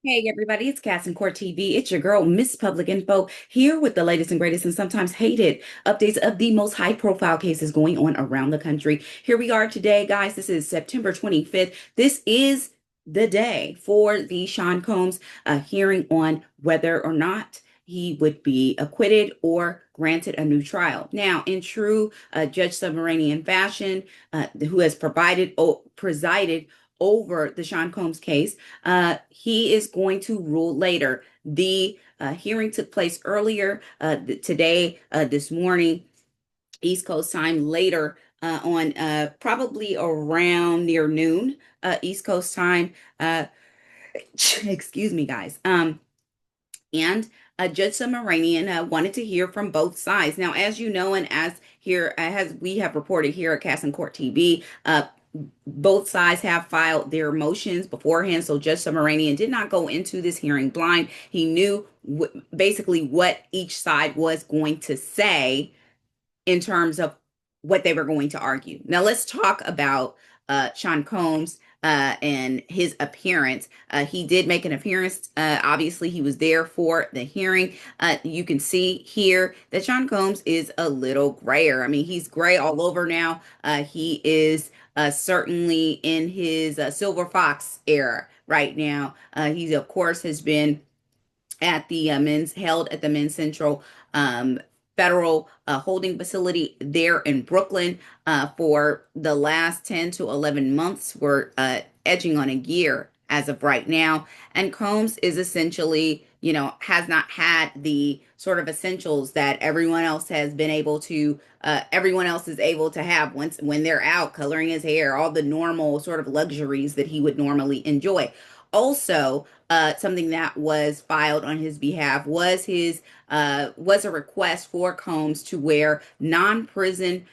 Hey everybody, it's Cass and Court TV. It's your girl, Miss Public Info, here with the latest and greatest and sometimes hated updates of the most high-profile cases going on around the country. Here we are today, guys. This is September 25th. This is the day for the Sean Combs hearing on whether or not he would be acquitted or granted a new trial. Now, in true Judge Submarinian fashion, who has presided over the Sean Combs case, he is going to rule later. The hearing took place earlier today, this morning, East Coast time, later on probably around near noon, East Coast time. Excuse me, guys. And Judge Submarinian wanted to hear from both sides. Now, as you know, and as we have reported here at Cass and Court TV, both sides have filed their motions beforehand, so Judge Submarinian did not go into this hearing blind. He knew basically what each side was going to say in terms of what they were going to argue. Now, let's talk about Sean Combs and his appearance. He did make an appearance. Obviously, he was there for the hearing. You can see here that Sean Combs is a little grayer. I mean, he's gray all over now. He is certainly in his Silver Fox era right now. He, of course, has been at the held at the Men's Central federal holding facility there in Brooklyn for the last 10 to 11 months. We're edging on a year as of right now. And Combs is essentially, has not had the sort of essentials that everyone else has been able to, everyone else is able to have when they're out coloring his hair, all the normal sort of luxuries that he would normally enjoy. Also, something that was filed on his behalf was a request for Combs to wear non-prison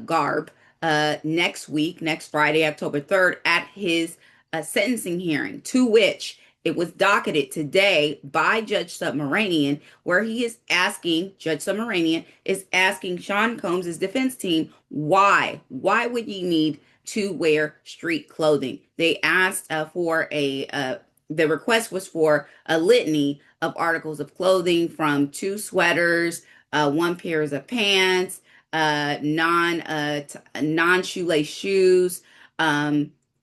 garb next Friday, October 3rd, at his sentencing hearing, to which it was docketed today by Judge Submarinian, where Judge Submarinian is asking Sean Combs' defense team, why would you need to wear street clothing? They asked the request was for a litany of articles of clothing, from two sweaters, one pairs of pants, non shoelace shoes,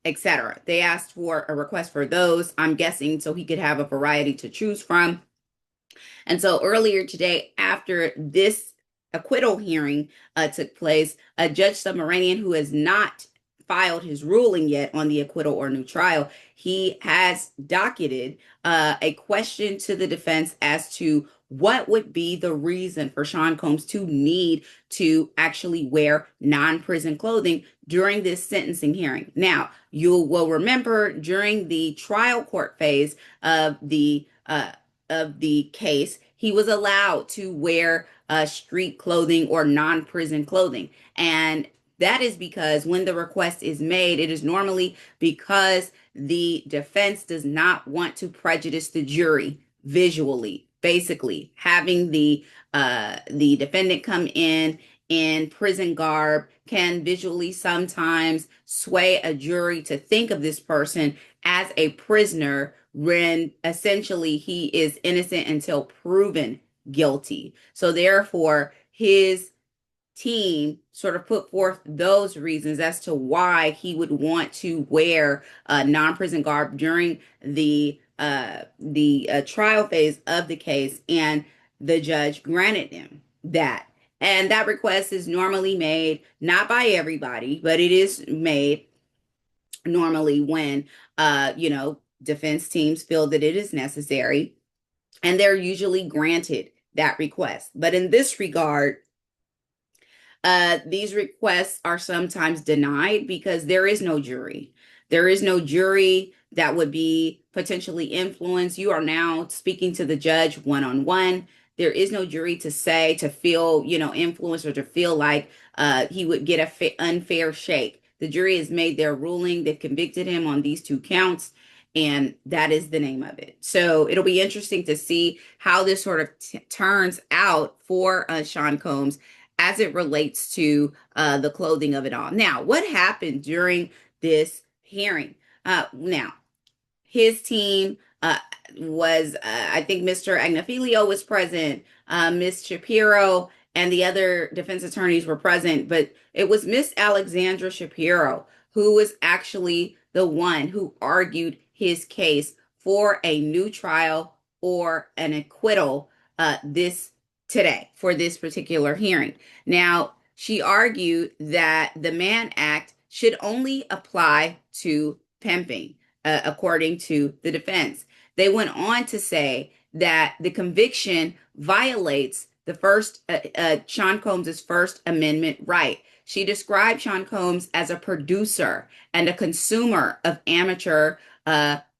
etc. They asked for a request for those, I'm guessing, so he could have a variety to choose from. And so earlier today, after this acquittal hearing took place, Judge Submarinian, who has not filed his ruling yet on the acquittal or new trial, he has docketed a question to the defense as to what would be the reason for Sean Combs to need to actually wear non-prison clothing during this sentencing hearing. Now, you will remember during the trial court phase of the case, he was allowed to wear street clothing or non-prison clothing. And that is because when the request is made, it is normally because the defense does not want to prejudice the jury visually. Basically, having the defendant come in prison garb can visually sometimes sway a jury to think of this person as a prisoner when essentially he is innocent until proven guilty. So therefore, his team sort of put forth those reasons as to why he would want to wear non-prison garb during the trial phase of the case, and the judge granted him that. And that request is normally made not by everybody, but it is made normally when defense teams feel that it is necessary, and they're usually granted that request. But in this regard, these requests are sometimes denied because there is no jury. There is no jury that would be potentially influenced. You are now speaking to the judge one-on-one. There is no jury to feel, influenced, or to feel like he would get an unfair shake. The jury has made their ruling. They've convicted him on these two counts, and that is the name of it. So it'll be interesting to see how this sort of turns out for Sean Combs as it relates to the clothing of it all. Now, what happened during this hearing? Now, his team uh, was I think Mr. Agnifilio was present, Miss Shapiro, and the other defense attorneys were present, but it was Miss Alexandra Shapiro who was actually the one who argued his case for a new trial or an acquittal this today for this particular hearing. Now, she argued that the Mann Act should only apply to pimping, according to the defense. They went on to say that the conviction violates the first Sean Combs's First Amendment right. She described Sean Combs as a producer and a consumer of amateur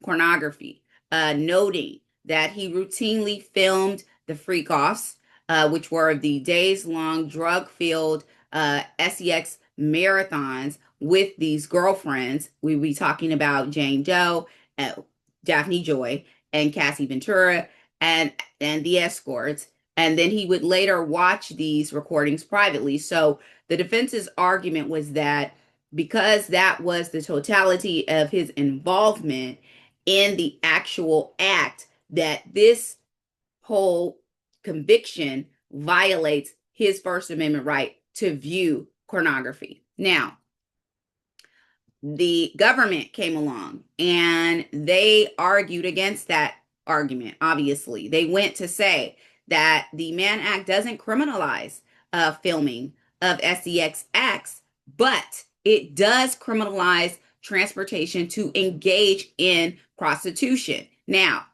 pornography, noting that he routinely filmed the freak offs, which were the days long drug filled sex marathons with these girlfriends. We be talking about Jane Doe, Daphne Joy, and Cassie Ventura, and the escorts. And then he would later watch these recordings privately. So the defense's argument was that because that was the totality of his involvement in the actual act, that this whole conviction violates his First Amendment right to view pornography. Now, the government came along and they argued against that argument. Obviously, they went to say that the Mann Act doesn't criminalize filming of sex acts, but it does criminalize transportation to engage in prostitution. Now,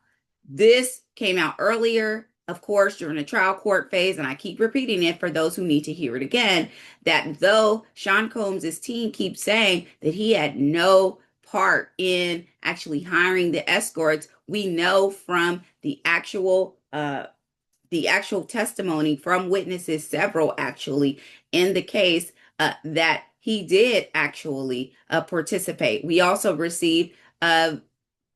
this came out earlier, of course, during the trial court phase, and I keep repeating it for those who need to hear it again, that though Sean Combs' team keeps saying that he had no part in actually hiring the escorts, we know from the actual testimony from witnesses, several actually, in the case, that he did actually participate. We also received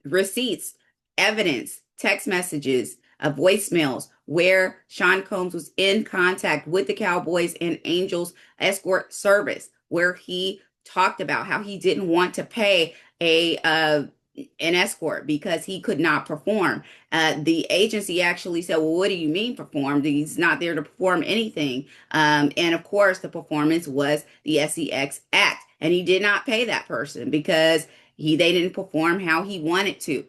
receipts, evidence, text messages, voicemails where Sean Combs was in contact with the Cowboys and Angels escort service, where he talked about how he didn't want to pay an escort because he could not perform. The agency actually said, well, what do you mean perform? He's not there to perform anything. And of course, the performance was the SEX Act. And he did not pay that person because they didn't perform how he wanted to.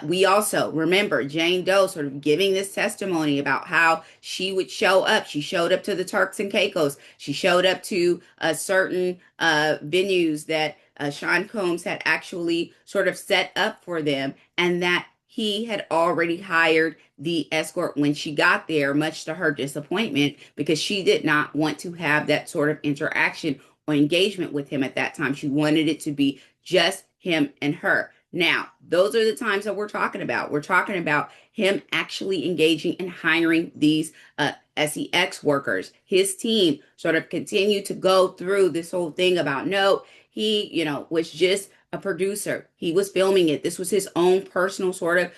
We also remember Jane Doe sort of giving this testimony about how she would show up. She showed up to the Turks and Caicos. She showed up to certain venues that Sean Combs had actually sort of set up for them, and that he had already hired the escort when she got there, much to her disappointment, because she did not want to have that sort of interaction or engagement with him at that time. She wanted it to be just him and her. Now, those are the times that we're talking about. We're talking about him actually engaging and hiring these SEX workers. His team sort of continued to go through this whole thing about, no, he, was just a producer. He was filming it. This was his own personal sort of,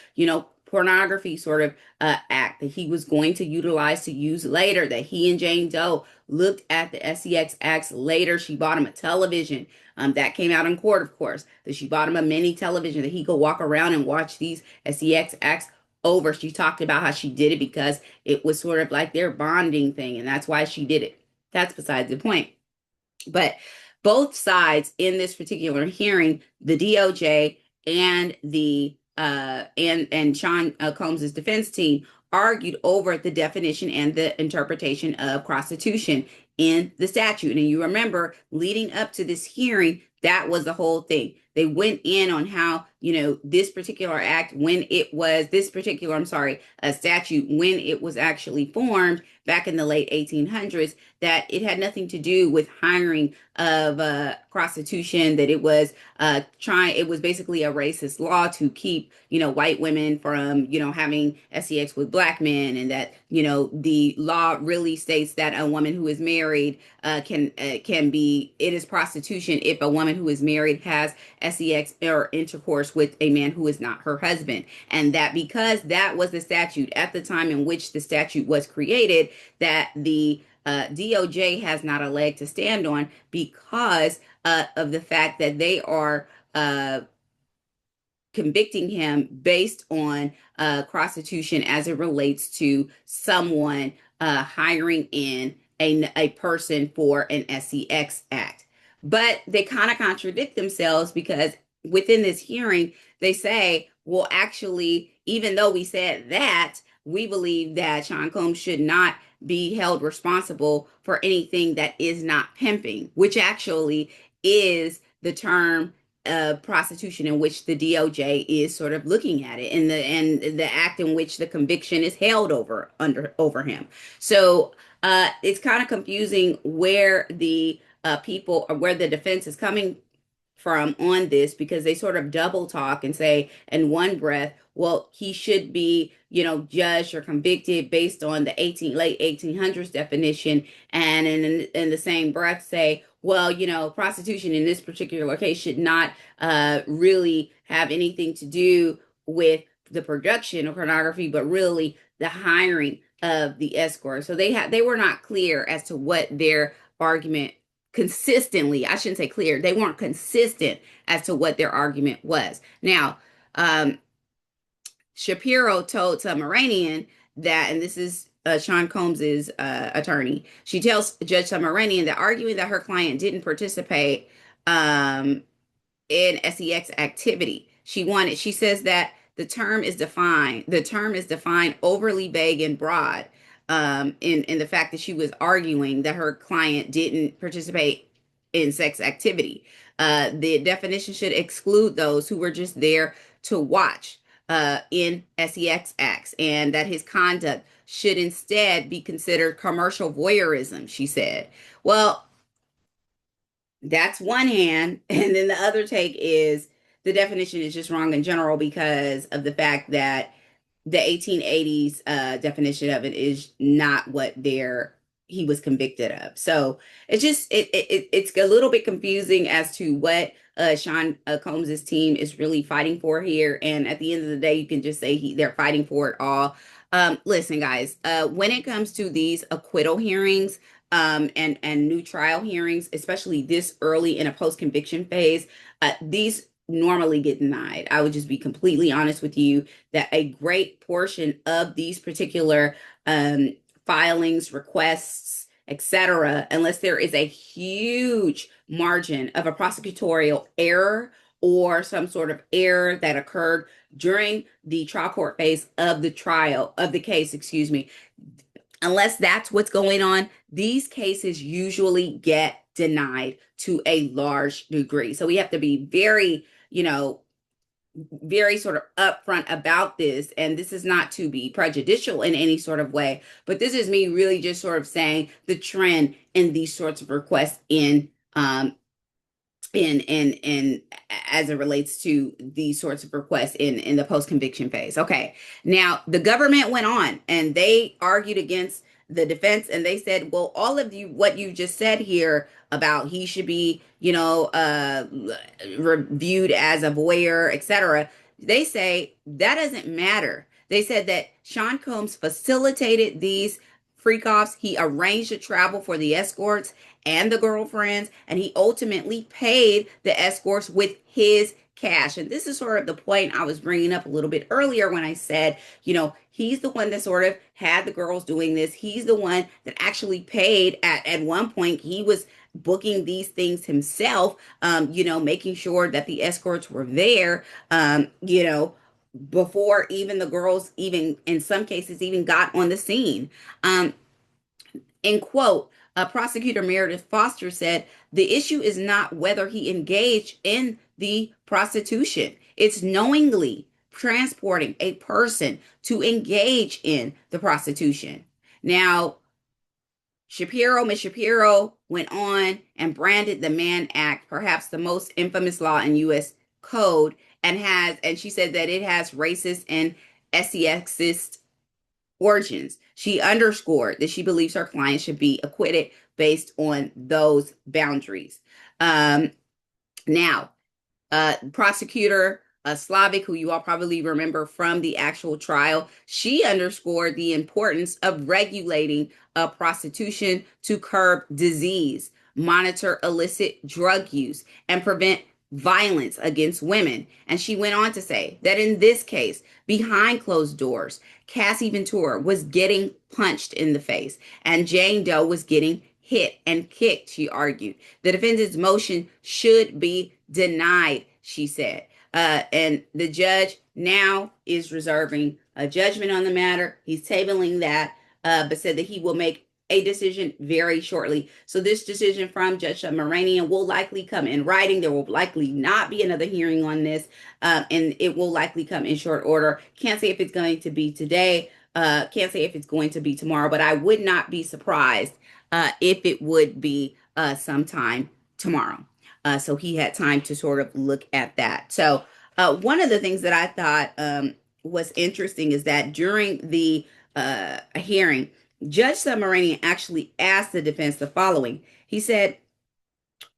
pornography sort of act that he was going to utilize to use later, that he and Jane Doe looked at the SEX acts later. She bought him a television. That came out in court, of course, that she bought him a mini television that he could walk around and watch these SEX acts over. She talked about how she did it because it was sort of like their bonding thing, and that's why she did it. That's besides the point. But both sides in this particular hearing, the DOJ and the and Sean Combs's defense team argued over the definition and the interpretation of prostitution in the statute. And you remember, leading up to this hearing, that was the whole thing. They went in on how, this particular act, when it was this particular, a statute, when it was actually formed back in the late 1800s, that it had nothing to do with hiring of prostitution, that it was it was basically a racist law to keep, white women from, having sex with black men, and that, the law really states that a woman who is married can be, it is prostitution if a woman who is married has sex or intercourse with a man who is not her husband. And that because that was the statute at the time in which the statute was created, that the DOJ has not a leg to stand on because of the fact that they are convicting him based on prostitution as it relates to someone hiring in a person for an SEX act. But they kind of contradict themselves because within this hearing, they say, well, actually, even though we said that, we believe that Sean Combs should not be held responsible for anything that is not pimping, which actually is the term prostitution in which the DOJ is sort of looking at it, and the act in which the conviction is held over him. So it's kind of confusing where the people or where the defense is coming from on this, because they sort of double talk and say in one breath, well, he should be, judged or convicted based on the late 1800s definition, and in the same breath say, well, prostitution in this particular case should not really have anything to do with the production of pornography, but really the hiring of the escort. So they were not clear as to what their argument consistently, I shouldn't say clear, they weren't consistent as to what their argument was. Now, Shapiro told Submaranian that, and this is Sean Combs's attorney, she tells Judge Submaranian that arguing that her client didn't participate in SEX activity. She says that the term is defined overly vague and broad, in the fact that she was arguing that her client didn't participate in sex activity. The definition should exclude those who were just there to watch in SEX acts, and that his conduct should instead be considered commercial voyeurism, she said. Well, that's one hand. And then the other take is the definition is just wrong in general because of the fact that the 1880s definition of it is not what he was convicted of. So it's a little bit confusing as to what Sean Combs's team is really fighting for here. And at the end of the day, you can just say they're fighting for it all. Listen, guys, when it comes to these acquittal hearings, and new trial hearings, especially this early in a post-conviction phase, these normally get denied. I would just be completely honest with you that a great portion of these particular filings, requests, etc., unless there is a huge margin of a prosecutorial error or some sort of error that occurred during the trial court phase of the case, excuse me, unless that's what's going on, these cases usually get denied to a large degree. So we have to be very, very sort of upfront about this. And this is not to be prejudicial in any sort of way, but this is me really just sort of saying the trend in these sorts of requests in as it relates to these sorts of requests in the post-conviction phase. Okay. Now the government went on and they argued against the defense, and they said, well, all of you, what you just said here about he should be, reviewed as a voyeur, etc. They say that doesn't matter. They said that Sean Combs facilitated these freak-offs. He arranged the travel for the escorts and the girlfriends, and he ultimately paid the escorts with his cash. And this is sort of the point I was bringing up a little bit earlier when I said, he's the one that sort of had the girls doing this. He's the one that actually paid at one point. He was booking these things himself, making sure that the escorts were there, before even the girls, even in some cases, even got on the scene. In quote, Prosecutor Meredith Foster said, the issue is not whether he engaged in the prostitution. It's knowingly transporting a person to engage in the prostitution. Now, Miss Shapiro went on and branded the Mann Act, perhaps the most infamous law in U.S. code, and she said that it has racist and sexist origins. She underscored that she believes her client should be acquitted based on those boundaries. Now, prosecutor Slavic, who you all probably remember from the actual trial, she underscored the importance of regulating prostitution to curb disease, monitor illicit drug use, and prevent violence against women. And she went on to say that in this case, behind closed doors, Cassie Ventura was getting punched in the face and Jane Doe was getting hit and kicked, she argued. The defendant's motion should be denied, she said. And the judge now is reserving a judgment on the matter. He's tabling that, but said that he will make a decision very shortly. So this decision from Judge Moranian will likely come in writing. There will likely not be another hearing on this, and it will likely come in short order. Can't say if it's going to be today. Can't say if it's going to be tomorrow, but I would not be surprised if it would be sometime tomorrow. So he had time to sort of look at that. So one of the things that I thought was interesting is that during the hearing, Judge Submarinian actually asked the defense the following. He said,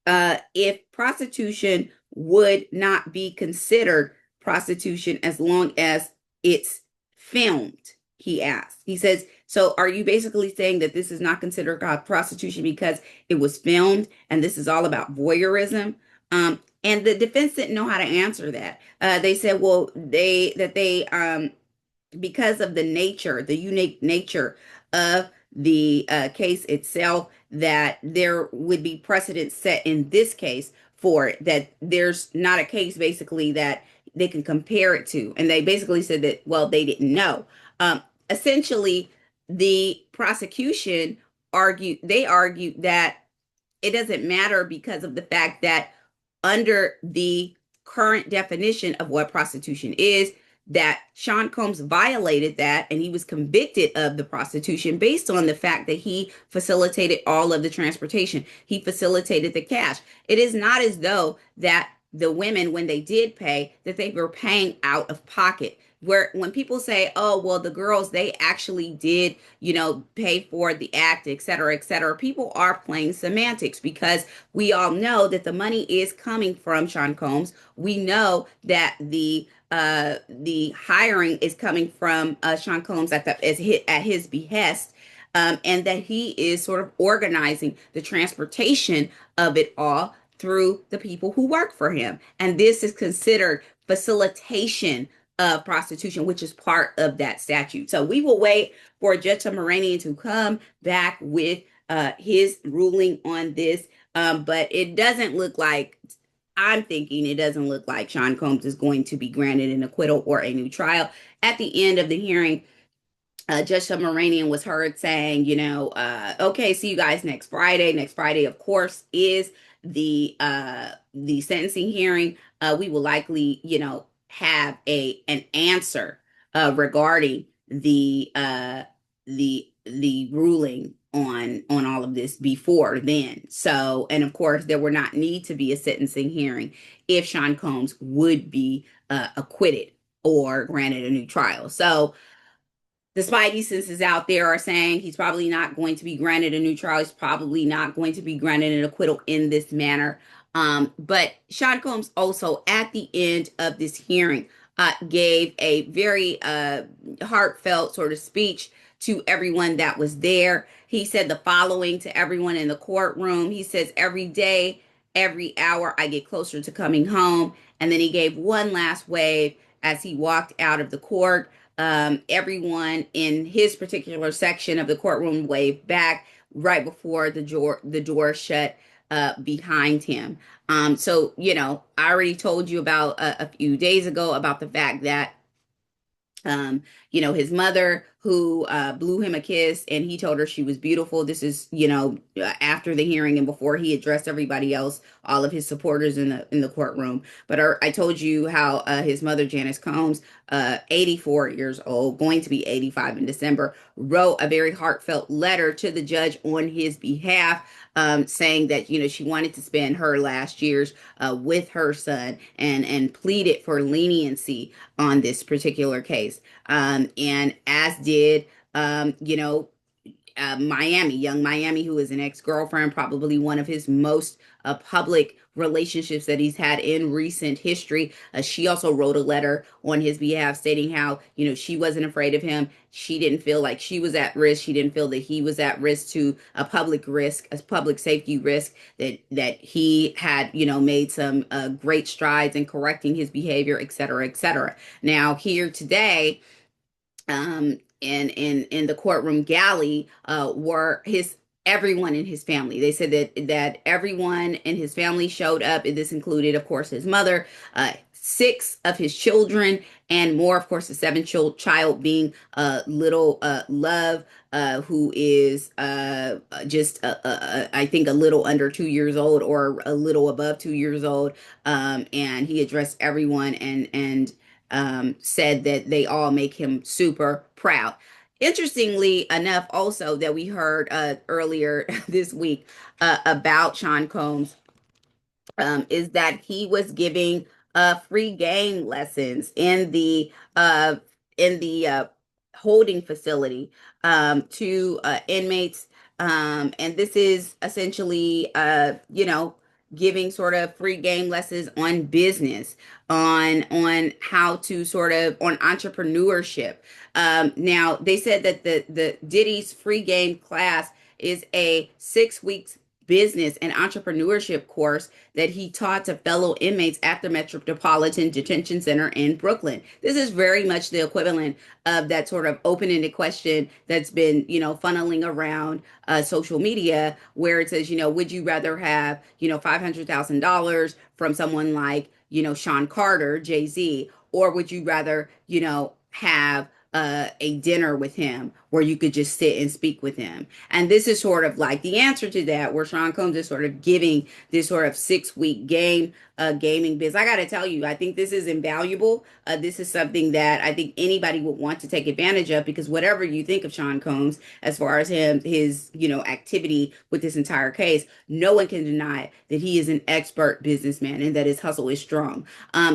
if prostitution would not be considered prostitution as long as it's filmed, he asked. He says, so are you basically saying that this is not considered prostitution because it was filmed and this is all about voyeurism? And the defense didn't know how to answer that. They said, well, because of the nature, the unique nature of the case itself, that there would be precedent set in this case for it, that there's not a case basically that they can compare it to. And they basically said that, well, they didn't know. Essentially, the prosecution argued that it doesn't matter because of the fact that under the current definition of what prostitution is, that Sean Combs violated that and he was convicted of the prostitution based on the fact that he facilitated all of the transportation. He facilitated the cash. It is not as though that the women, when they did pay, that they were paying out of pocket. Where when people say, oh, well, the girls, they actually did, pay for the act, et cetera, people are playing semantics because we all know that the money is coming from Sean Combs. We know that the hiring is coming from Sean Combs at his behest, and that he is sort of organizing the transportation of it all through the people who work for him. And this is considered facilitation of prostitution, which is part of that statute. So we will wait for Judge Moranian to come back with his ruling on this. But it doesn't look like, I'm thinking it doesn't look like Sean Combs is going to be granted an acquittal or a new trial. At the end of the hearing, Judge Submarinian was heard saying, okay, see you guys next Friday. Next Friday, of course, is the sentencing hearing. We will likely, have an answer regarding the ruling on all of this before then. So, and of course, there would not need to be a sentencing hearing if Sean Combs would be acquitted or granted a new trial. So the Spidey senses out there are saying he's probably not going to be granted a new trial. He's probably not going to be granted an acquittal in this manner. But Sean Combs also, at the end of this hearing, gave a very heartfelt sort of speech to everyone that was there. He said the following to everyone in the courtroom. He says, every day, every hour, I get closer to coming home. And then he gave one last wave as he walked out of the court. Everyone in his particular section of the courtroom waved back right before the door shut behind him. So, I already told you about a few days ago about the fact that his mother who blew him a kiss and he told her she was beautiful. This is, after the hearing and before he addressed everybody else, all of his supporters in the courtroom. But I told you how his mother, Janice Combs, 84 years old, going to be 85 in December, wrote a very heartfelt letter to the judge on his behalf, saying that, she wanted to spend her last years with her son and pleaded for leniency on this particular case. And as did, young Miami, who is an ex-girlfriend, probably one of his most public relationships that he's had in recent history. She also wrote a letter on his behalf stating how, she wasn't afraid of him. She didn't feel like she was at risk. She didn't feel that he was at risk to a public risk, a public safety risk, that he had, made some great strides in correcting his behavior, et cetera, et cetera. Now, here today, in the courtroom galley, were his everyone in his family. They said that everyone in his family showed up, and this included, of course, his mother, six of his children, and more. Of course, the seventh child being little Love, who is just I think a little under 2 years old, or a little above 2 years old. And he addressed everyone, and said that they all make him super proud. Interestingly enough, also, that we heard earlier this week about Sean Combs, is that he was giving free game lessons in the holding facility, to inmates, and this is essentially, giving sort of free game lessons on business, on how to sort of on entrepreneurship. Now they said that the Diddy's free game class is a 6 weeks business and entrepreneurship course that he taught to fellow inmates at the Metropolitan Detention Center in Brooklyn. This is very much the equivalent of that sort of open-ended question that's been, funneling around social media, where it says, would you rather have, $500,000 from someone like, Sean Carter, Jay-Z, or would you rather, have a dinner with him where you could just sit and speak with him? And this is sort of like the answer to that, where Sean Combs is sort of giving this sort of 6 week gaming biz. I got to tell you, I think this is invaluable. This is something that I think anybody would want to take advantage of, because whatever you think of Sean Combs, as far as his, activity with this entire case, no one can deny that he is an expert businessman and that his hustle is strong.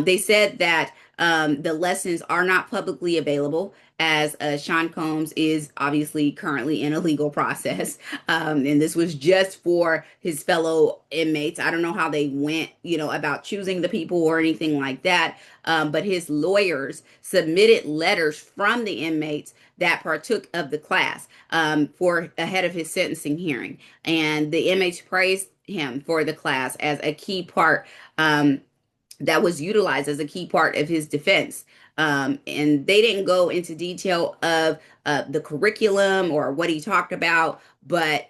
They said that the lessons are not publicly available, as Sean Combs is obviously currently in a legal process. And this was just for his fellow inmates. I don't know how they went, about choosing the people or anything like that. But his lawyers submitted letters from the inmates that partook of the class, for ahead of his sentencing hearing. And the inmates praised him for the class as a key part, that was utilized as a key part of his defense. And they didn't go into detail of the curriculum or what he talked about. But,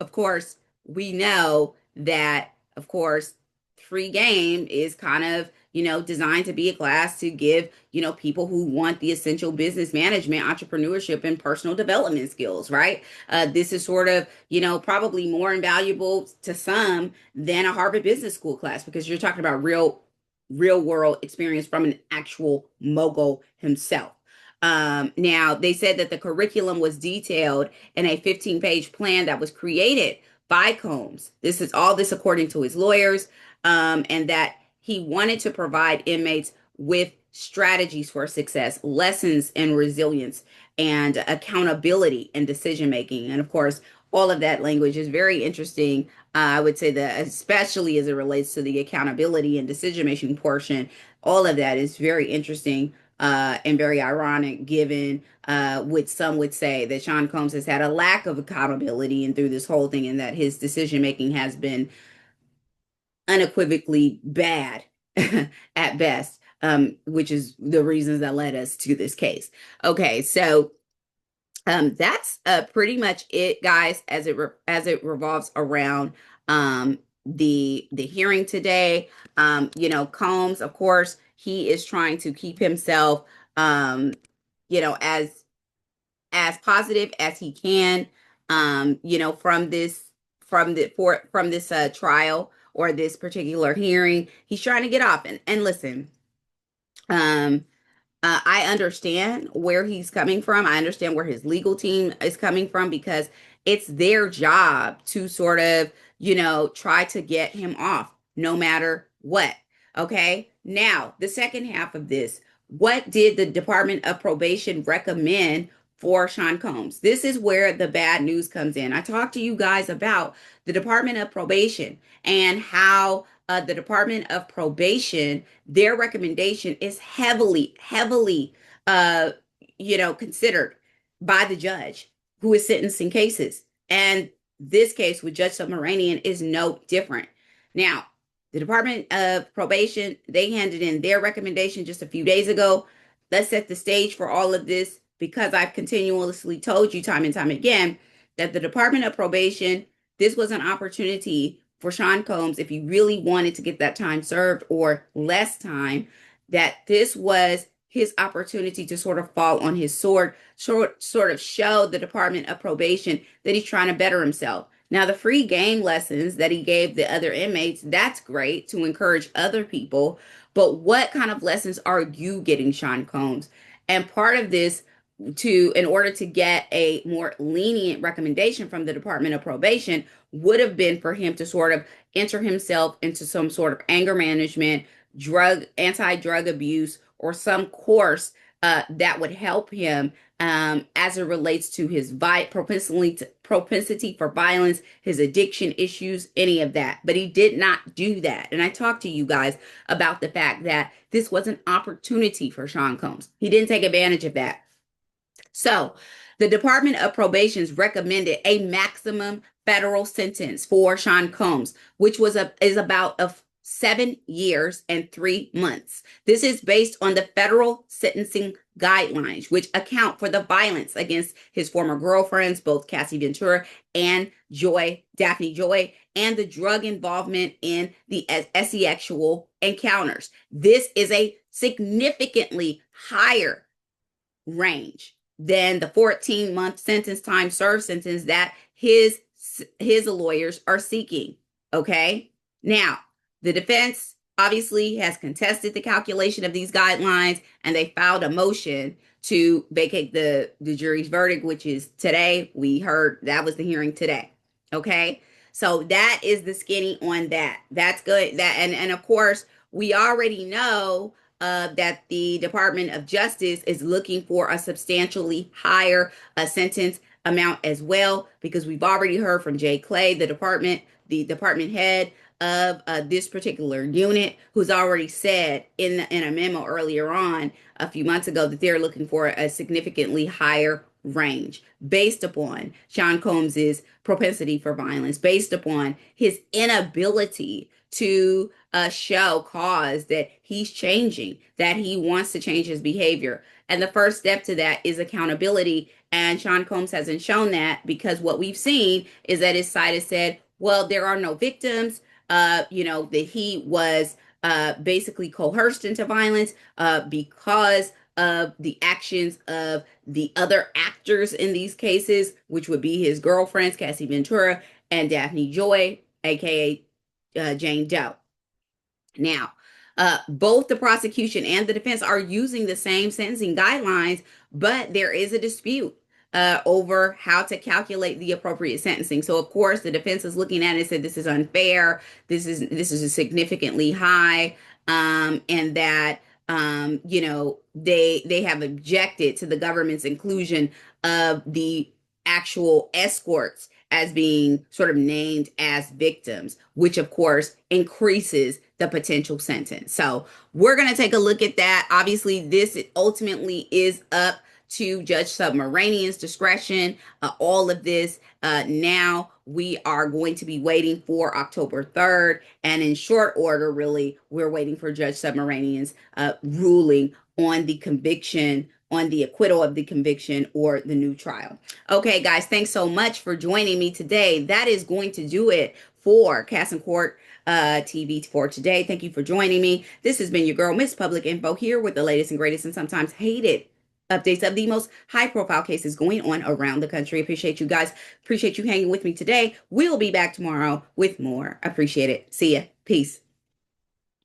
of course, we know that, of course, free game is kind of, designed to be a class to give, people who want the essential business management, entrepreneurship, and personal development skills, right? This is sort of, probably more invaluable to some than a Harvard Business School class, because you're talking about real world experience from an actual mogul himself. Now, they said that the curriculum was detailed in a 15-page plan that was created by Combs. This is all this according to his lawyers, and that he wanted to provide inmates with strategies for success, lessons in resilience, and accountability in decision making. And of course, all of that language is very interesting. I would say that, especially as it relates to the accountability and decision making portion, all of that is very interesting, and very ironic, given what some would say that Sean Combs has had a lack of accountability and through this whole thing, and that his decision making has been unequivocally bad at best, which is the reasons that led us to this case. Okay, so that's pretty much it, guys, as it revolves around the hearing today. Combs, of course, he is trying to keep himself, as positive as he can, from this trial, or this particular hearing. He's trying to get off, and listen, um I understand where he's coming from. I understand where his legal team is coming from, because it's their job to sort of, try to get him off no matter what. Okay. Now, the second half of this, what did the Department of Probation recommend for Sean Combs. This is where the bad news comes in. I talked to you guys about the Department of Probation and how the Department of Probation, their recommendation is heavily, uh, considered by the judge who is sentencing cases. And this case with Judge Submaranian is no different. Now, the Department of Probation, they handed in their recommendation just a few days ago. Let's set the stage for all of this because I've continuously told you time and time again that the Department of Probation, this was an opportunity for Sean Combs, if he really wanted to get that time served or less time, that this was his opportunity to sort of fall on his sword, sort of show the Department of Probation that he's trying to better himself. Now, the free game lessons that he gave the other inmates, that's great to encourage other people. But what kind of lessons are you getting, Sean Combs? And part of this, in order to get a more lenient recommendation from the Department of Probation, would have been for him to sort of enter himself into some sort of anger management, anti-drug abuse, or some course that would help him as it relates to his propensity for violence, his addiction issues, any of that. But he did not do that. And I talked to you guys about the fact that this was an opportunity for Sean Combs. He didn't take advantage of that. So the Department of Probation's recommended a maximum federal sentence for Sean Combs, which is about 7 years and 3 months. This is based on the federal sentencing guidelines, which account for the violence against his former girlfriends, both Cassie Ventura and Daphne Joy, and the drug involvement in the sexual encounters. This is a significantly higher range than the 14-month sentence, time served sentence that his lawyers are seeking. Okay. Now, the defense obviously has contested the calculation of these guidelines, and they filed a motion to vacate the jury's verdict, which is today. We heard that was the hearing today. Okay. So that is the skinny on that. That's good. And of course, we already know that the Department of Justice is looking for a substantially higher sentence amount as well, because we've already heard from Jay Clay, the department head of this particular unit, who's already said in a memo earlier on a few months ago that they're looking for a significantly higher range based upon Sean Combs's propensity for violence, based upon his inability to show cause that he's changing, that he wants to change his behavior. And the first step to that is accountability. And Sean Combs hasn't shown that, because what we've seen is that his side has said, well, there are no victims, that he was basically coerced into violence because of the actions of the other actors in these cases, which would be his girlfriends, Cassie Ventura and Daphne Joy, aka Jane Doe. Now, both the prosecution and the defense are using the same sentencing guidelines, but there is a dispute over how to calculate the appropriate sentencing. So, of course, the defense is looking at it and said this is unfair. This is significantly high, and that they have objected to the government's inclusion of the actual escorts as being sort of named as victims, which of course increases the potential sentence. So we're going to take a look at that. Obviously, this ultimately is up to Judge Submaranian's discretion. All of this now we are going to be waiting for October 3rd. And in short order, really, we're waiting for Judge Submaranian's ruling on the conviction, on the acquittal of the conviction or the new trial. Okay, guys, thanks so much for joining me today. That is going to do it for Cass and Court TV for today. Thank you for joining me. This has been your girl, Miss Public Info, here with the latest and greatest and sometimes hated updates of the most high-profile cases going on around the country. Appreciate you guys. Appreciate you hanging with me today. We'll be back tomorrow with more. Appreciate it. See ya. Peace.